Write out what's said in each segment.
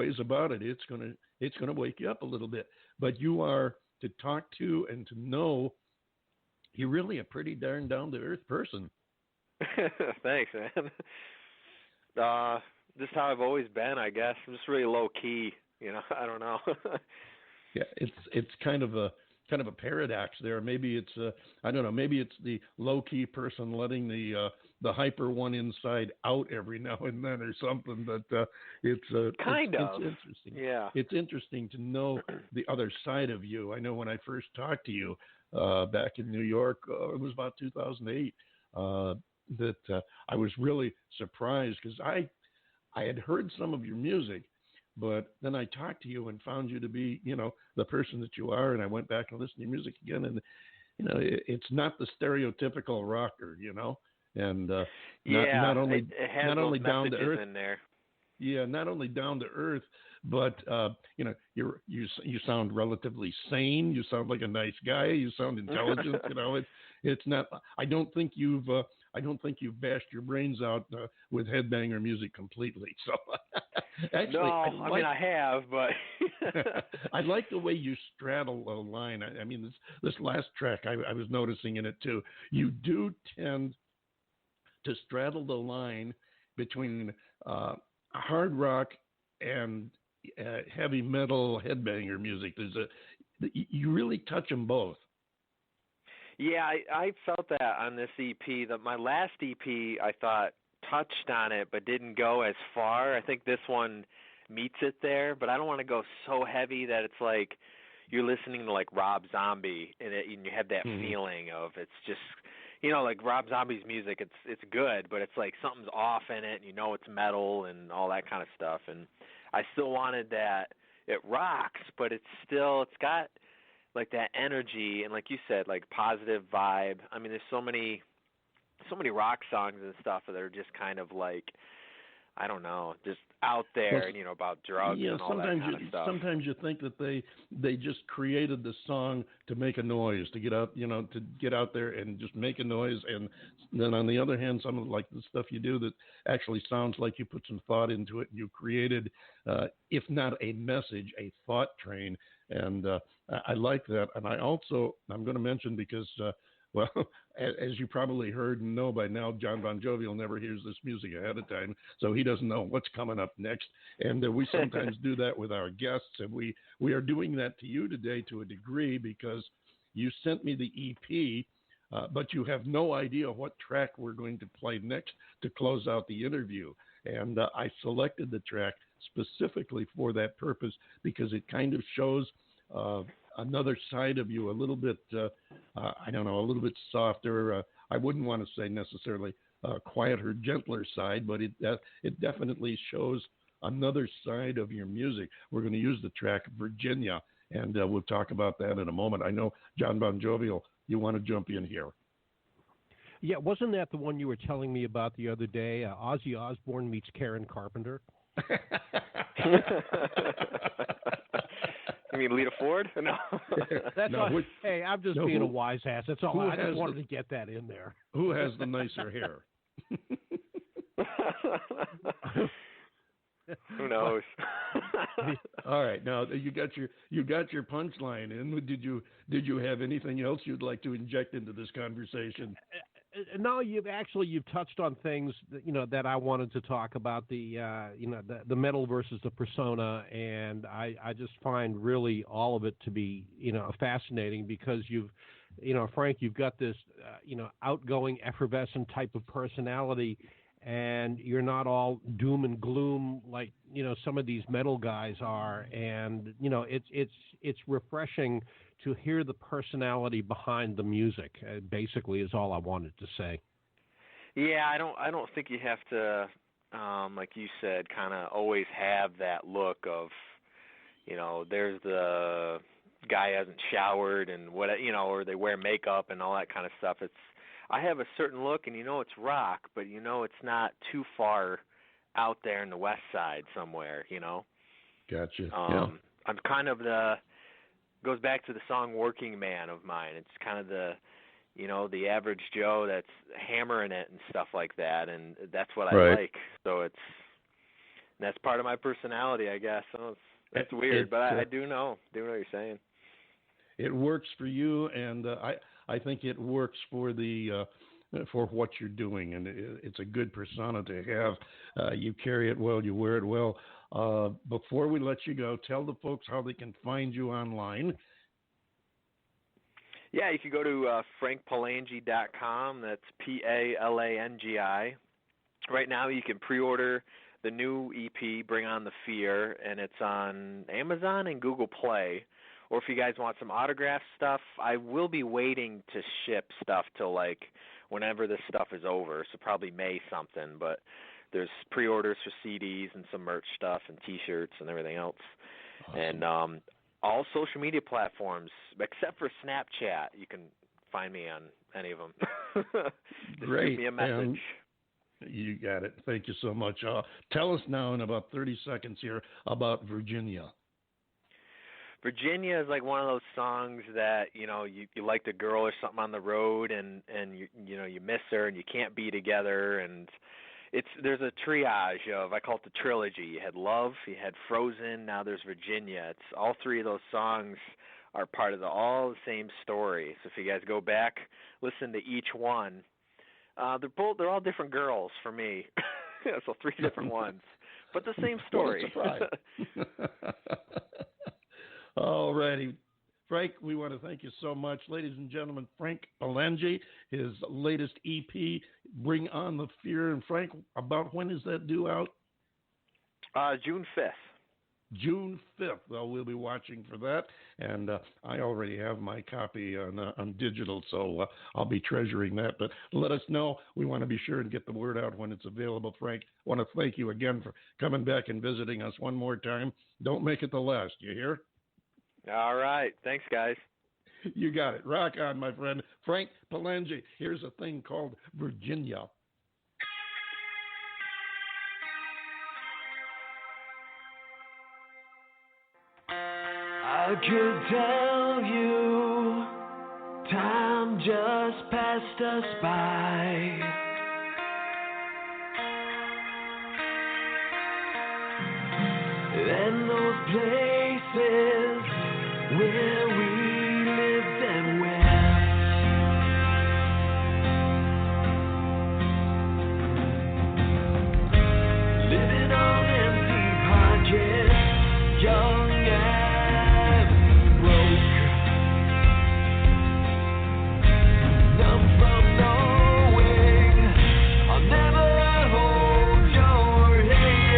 ways about it. It's gonna wake you up a little bit. But you are to talk to and to know. You're really a pretty darn down to earth person. Thanks, man. Just how I've always been, I guess. I'm just really low key. I don't know. Yeah, it's kind of a paradox there. Maybe it's I don't know. Maybe it's the low key person letting the hyper one inside out every now and then or something. But it's interesting. Yeah. It's interesting to know the other side of you. I know when I first talked to you back in New York, it was about 2008. That I was really surprised because I had heard some of your music. But then I talked to you and found you to be, the person that you are. And I went back and listened to your music again. And, it's not the stereotypical rocker, and not only down to earth in there. Yeah, not only down to earth, but you sound relatively sane. You sound like a nice guy. You sound intelligent. It's not. I don't think you've bashed your brains out with headbanger music completely. So actually, no, I have, but I like the way you straddle the line. I mean, this last track, I was noticing in it too. You do tend to straddle the line between hard rock and heavy metal headbanger music. You really touch them both. Yeah, I felt that on this EP. My last EP, I thought touched on it but didn't go as far. I think this one meets it there, but I don't want to go so heavy that it's like you're listening to like Rob Zombie and you have that feeling of it's just, like Rob Zombie's music. It's good, but it's like something's off in it, and it's metal and all that kind of stuff. And I still wanted that. It rocks, but it's got like that energy and, like you said, like positive vibe. I mean, there's so many rock songs and stuff that are just kind of like, I don't know, just out there, about drugs and all that kind of stuff. Sometimes you think that they just created the song to make a noise, to get out, to get out there and just make a noise. And then on the other hand, some of like the stuff you do that actually sounds like you put some thought into it. You created, if not a message, a thought train. And I like that. And I'm going to mention because, well, as you probably heard and know by now, John Bon Jovial never hears this music ahead of time, so he doesn't know what's coming up next. And we sometimes do that with our guests, and we are doing that to you today to a degree because you sent me the EP, but you have no idea what track we're going to play next to close out the interview. And I selected the track specifically for that purpose because it kind of shows another side of you, a little bit, I don't know, a little bit softer. I wouldn't want to say necessarily quieter, gentler side, but it definitely shows another side of your music. We're going to use the track Virginia, and we'll talk about that in a moment. I know, John Bon Jovial, you want to jump in here. Yeah, wasn't that the one you were telling me about the other day? Ozzy Osbourne meets Karen Carpenter. You mean Lita Ford? No. That's no, not, hey, I'm just being a wise ass. That's all. I just wanted to get that in there. Who has the nicer hair? Who knows? All right, now you got your punchline in. Did you have anything else you'd like to inject into this conversation? No, you've touched on things that I wanted to talk about, the metal versus the persona, and I just find really all of it to be fascinating because Frank, you've got this outgoing, effervescent type of personality, and you're not all doom and gloom like some of these metal guys are, and it's refreshing to hear the personality behind the music. Basically, is all I wanted to say. Yeah, I don't think you have to, like you said, kind of always have that look of, there's the guy hasn't showered and what, or they wear makeup and all that kind of stuff. I have a certain look, and it's rock, but it's not too far out there in the West Side somewhere. Gotcha. Yeah. I'm kind of goes back to the song Working Man of mine. It's kind of the average Joe that's hammering it and stuff like that, and that's what I like. So That's part of my personality, I guess. So it's weird, but I do know what you're saying. It works for you, and I think it works for for what you're doing, and it's a good persona to have. You carry it well, you wear it well. Before we let you go, tell the folks how they can find you online. Yeah, you can go to frankpalangi.com. That's Palangi. Right now, you can pre-order the new EP, Bring On the Fear, and it's on Amazon and Google Play. Or if you guys want some autograph stuff, I will be waiting to ship stuff till like whenever this stuff is over, so probably May something. But there's pre-orders for CDs and some merch stuff and T-shirts and everything else. Awesome. And all social media platforms except for Snapchat, you can find me on any of them. Just Great. Shoot me a message. You got it. Thank you so much. Tell us now in about 30 seconds here about Virginia. Virginia is like one of those songs that, you like the girl or something on the road and you miss her and you can't be together, and there's a triage of, I call it the trilogy. You had Love, you had Frozen, now there's Virginia. It's all three of those songs are part of all the same story. So if you guys go back, listen to each one. They're all different girls for me. So three different ones, but the same story. What a surprise. All righty. Frank, we want to thank you so much. Ladies and gentlemen, Frank Palangi, his latest EP, Bring On the Fear. And Frank, about when is that due out? June 5th. June 5th. Well, we'll be watching for that. And I already have my copy on digital, so I'll be treasuring that. But let us know. We want to be sure and get the word out when it's available. Frank, I want to thank you again for coming back and visiting us one more time. Don't make it the last. You hear? All right. Thanks, guys. You got it. Rock on, my friend. Frank Palangi. Here's a thing called Virginia. I could tell you time just passed us by. And those places where we lived and went. Living on empty pockets, young and broke. Numb from knowing I'll never hold your hand.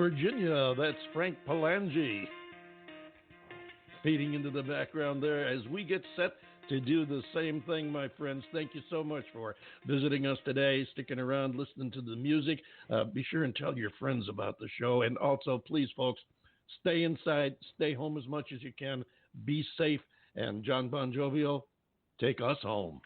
Virginia. That's Frank Palangi fading into the background there as we get set to do the same thing, my friends. Thank you so much for visiting us today, sticking around, listening to the music. Be sure and tell your friends about the show. And also, please, folks, stay inside, stay home as much as you can, be safe. And John Bon Jovial, take us home.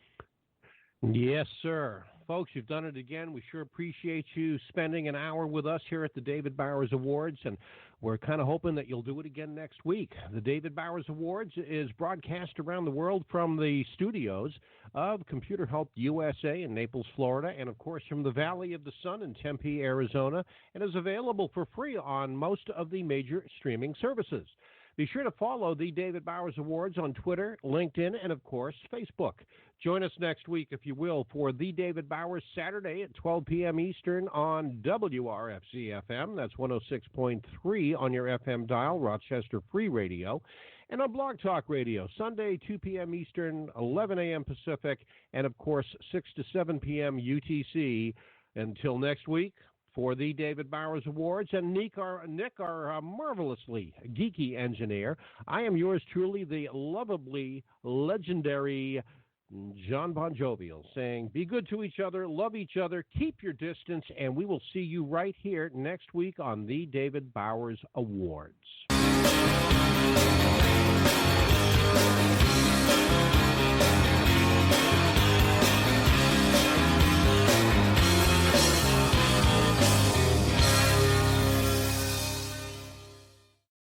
Yes, sir. Folks, you've done it again. We sure appreciate you spending an hour with us here at the David Bowers Awards, and we're kind of hoping that you'll do it again next week. The David Bowers Awards is broadcast around the world from the studios of Computer Help USA in Naples, Florida, and, of course, from the Valley of the Sun in Tempe, Arizona, and is available for free on most of the major streaming services. Be sure to follow the David Bowers Awards on Twitter, LinkedIn, and, of course, Facebook. Join us next week, if you will, for the David Bowers Saturday at 12 p.m. Eastern on WRFC-FM. That's 106.3 on your FM dial, Rochester Free Radio. And on Blog Talk Radio, Sunday, 2 p.m. Eastern, 11 a.m. Pacific, and, of course, 6 to 7 p.m. UTC. Until next week, for the David Bowers Awards, and Nick, our marvelously geeky engineer, I am yours truly, the lovably legendary John Bon Jovial, saying be good to each other, love each other, keep your distance, and we will see you right here next week on the David Bowers Awards.